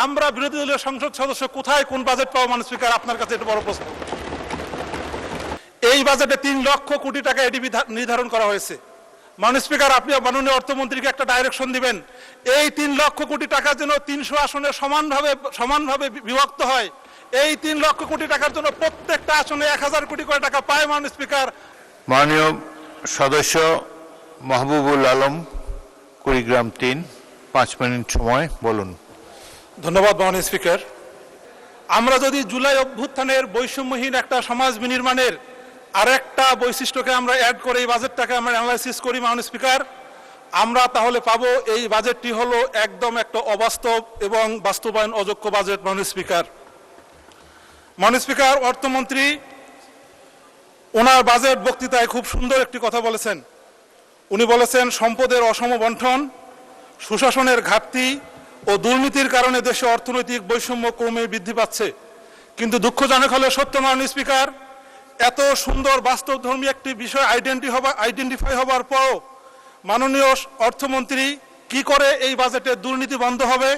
আমরা বিরোধী দলীয় সংসদ সদস্য কোথায় কোন বাজেট পাবো মাননীয় স্পিকার? আপনার কাছে এটা বড় প্রশ্ন। এই বাজেটে 3 লক্ষ কোটি টাকা এডিবি নির্ধারণ করা হয়েছে। মাননীয় স্পিকার, আপনি মাননীয় অর্থমন্ত্রীকে একটা ডাইরেকশন দিবেন, এই 3 লক্ষ কোটি টাকা যেন 300 আসনে সমানভাবে বিভক্ত হয়। এই 3 লক্ষ কোটি টাকার জন্য প্রত্যেকটা আসনে 1000 কোটি করে টাকা পায় মাননীয় স্পিকার। মাননীয় সদস্য মাহবুবুল আলম, কুড়িগ্রাম 3, 5 মিনিট সময়, বলুন। ধন্যবাদ মাননীয় স্পিকার। আমরা যদি জুলাই অভ্যুত্থানের বৈষম্যহীন একটা সমাজ বিনির্মাণের আরেকটা বৈশিষ্ট্যকে আমরা অ্যাড করে এই বাজেটটাকে আমরা অ্যানালাইসিস করি মাননীয় স্পিকার, আমরা তাহলে পাবো এই বাজেটটি হলো একদম একটা অবাস্তব এবং বাস্তবায়ন অযোগ্য বাজেট মাননীয় স্পিকার। মাননীয় স্পিকার, অর্থমন্ত্রী ওনার বাজেট বক্তৃতায় খুব সুন্দর একটি কথা বলেছেন। উনি বলেছেন সম্পদের অসম বণ্টন, সুশাসনের ঘাটতি ও দুর্নীতির কারণে দেশে অর্থনৈতিক বৈষম্য ক্রমে বৃদ্ধি পাচ্ছে। কিন্তু দুঃখজনক হলে সত্য মাননীয় স্পিকার, এত সুন্দর বাস্তবধর্মী একটি বিষয় আইডেন্টিফাই হবার পরও মাননীয় অর্থমন্ত্রী কি করে এই বাজেটে দুর্নীতি বন্ধ হবে,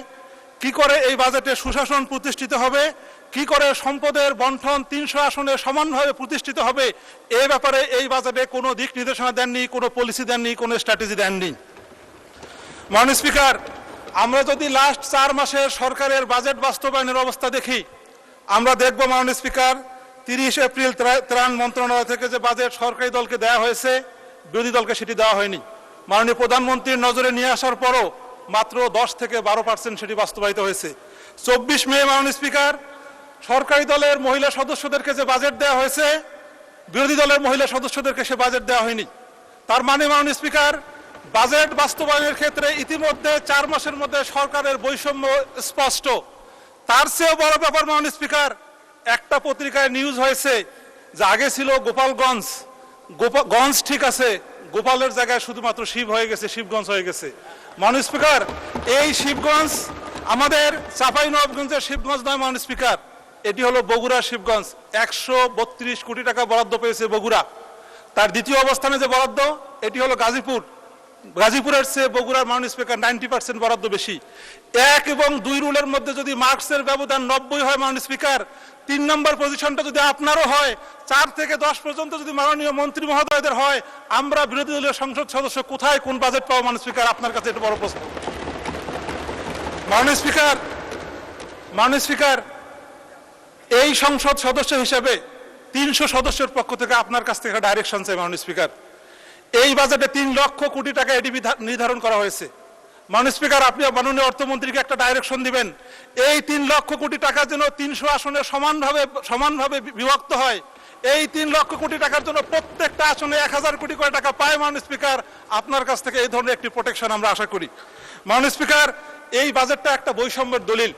কি করে এই বাজেটে সুশাসন প্রতিষ্ঠিত হবে, কি করে সম্পদের বণ্টন 300 আসনে সমানভাবে প্রতিষ্ঠিত হবে, এই ব্যাপারে এই বাজেটে কোনো দিক নির্দেশনা দেননি, কোনো পলিসি দেননি, কোনো স্ট্র্যাটেজি দেননি। মাননীয় স্পিকার, আমরা যদি লাস্ট 4 মাসের সরকারের বাজেট বাস্তবায়নের অবস্থা দেখি, আমরা দেখব মাননীয় স্পিকার 30 এপ্রিল ত্রাণ মন্ত্রণালয় থেকে যে বাজেট সরকারি দলকে দেওয়া হয়েছে, বিরোধী দলকে সেটি দেওয়া হয়নি। মাননীয় প্রধানমন্ত্রীর নজরে নিয়ে আসার পরও মাত্র 10 থেকে 12% সেটি বাস্তবায়িত হয়েছে। 24 মে মাননীয় স্পিকার, সরকারি দলের মহিলা সদস্যদেরকে যে বাজেট দেওয়া হয়েছে, বিরোধী দলের মহিলা সদস্যদেরকে সে বাজেট দেওয়া হয়নি। তার মানে মাননীয় স্পিকার, বাজেট বাস্তবায়নের ক্ষেত্রে ইতিমধ্যে 4 মাসের মধ্যে সরকারের বৈষম্য স্পষ্ট। তার চেয়েও বড় ব্যাপার মাননীয় স্পিকার, একটা পত্রিকায় নিউজ হয়েছে যে আগে ছিল গোপালগঞ্জ, গঞ্জ ঠিক আছে, গোপালের জায়গায় শুধুমাত্র শিব হয়ে গেছে, শিবগঞ্জ হয়ে গেছে। মাননীয় স্পিকার, এই শিবগঞ্জ আমাদের চাঁপাইনবাবগঞ্জের শিবগঞ্জ নয় মাননীয় স্পিকার, এটি হলো বগুড়া শিবগঞ্জ। 132 কোটি টাকা বরাদ্দ পেয়েছে বগুড়া। তার দ্বিতীয় অবস্থানে যে বরাদ্দ, এটি হলো গাজীপুর। গাজীপুরের চেয়ে বগুড়ার মাননীয় স্পিকার 90% বরাদ্দ বেশি। 1 এবং 2 রুলের মধ্যে যদি মার্কসের ব্যবধান 90 হয় মাননীয় স্পিকার, 3 নম্বর পজিশনটা যদি আপনারও হয়, 4 থেকে 10 পর্যন্ত যদি মাননীয় মন্ত্রী মহোদয়দের হয়, আমরা বিরোধী দলীয় সংসদ সদস্য কোথায় কোন বাজেট পাবো মাননীয় স্পিকার? আপনার কাছে এটা বড় প্রশ্ন। মাননীয় স্পিকার, এই সংসদ সদস্য হিসেবে 300 সদস্যের পক্ষ থেকে আপনার কাছ থেকে ডাইরেকশন চাই মাননীয় স্পিকার। এই বাজেটে 3 লক্ষ কোটি টাকা এডিবি নির্ধারণ করা হয়েছে। মাননীয় স্পিকার, আপনি মাননীয় অর্থমন্ত্রীকে একটা ডাইরেকশন দিবেন, এই 3 লক্ষ কোটি টাকা যেন 300 আসনে সমানভাবে বিভক্ত হয়। এই 3 লক্ষ কোটি টাকার জন্য প্রত্যেকটা আসনে 1000 কোটি করে টাকা পায় মাননীয় স্পিকার। আপনার কাছ থেকে এই ধরনের একটি প্রোটেকশন আমরা আশা করি। মাননীয় স্পিকার, এই বাজেটটা একটা বৈষম্যের দলিল।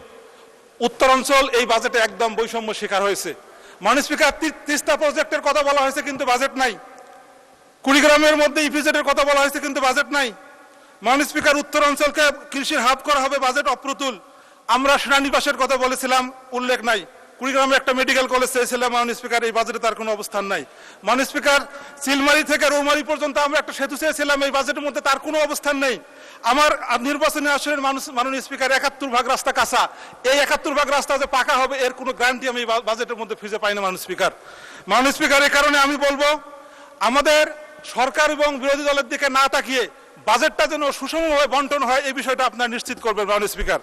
উত্তরাঞ্চল এই বাজেটে একদম বৈষম্য শিকার হয়েছে। মাননীয় স্পিকার, তিস্তা প্রজেক্টের কথা বলা হয়েছে কিন্তু বাজেট নাই। কুড়িগ্রামের মধ্যে ইপিজেডের কথা বলা হয়েছে কিন্তু বাজেট নাই। মাননীয় স্পিকার, উত্তরাঞ্চলকে কৃষির হাব করা হবে, বাজেট অপ্রতুল। আমরা সেনানিবাসের কথা বলেছিলাম, উল্লেখ নাই। কুড়িগ্রামে একটা মেডিকেল কলেজ চেয়েছিলাম মাননীয় স্পিকার, এই বাজেটে তার কোনো অবস্থান নাই। মাননীয় স্পিকার, চিলমারি থেকে রৌমারি পর্যন্ত আমরা একটা সেতু চেয়েছিলাম, এই বাজেটের মধ্যে তার কোনো অবস্থান নেই। আমার নির্বাচনী আসনের মাননীয় স্পিকার 71 ভাগ রাস্তা কাঁচা, এই 71 ভাগ রাস্তা যে পাকা হবে এর কোনো গ্যারান্টি আমি বাজেটের মধ্যে খুঁজে পাই না মাননীয় স্পিকার। মাননীয় স্পিকার, এই কারণে আমি বলবো আমাদের সরকার এবং বিরোধী দলের দিকে না তাকিয়ে বাজেটটা যেন সুষমভাবে বন্টন হয়, এই বিষয়টা আপনারা নিশ্চিত করবেন মাননীয় স্পিকার।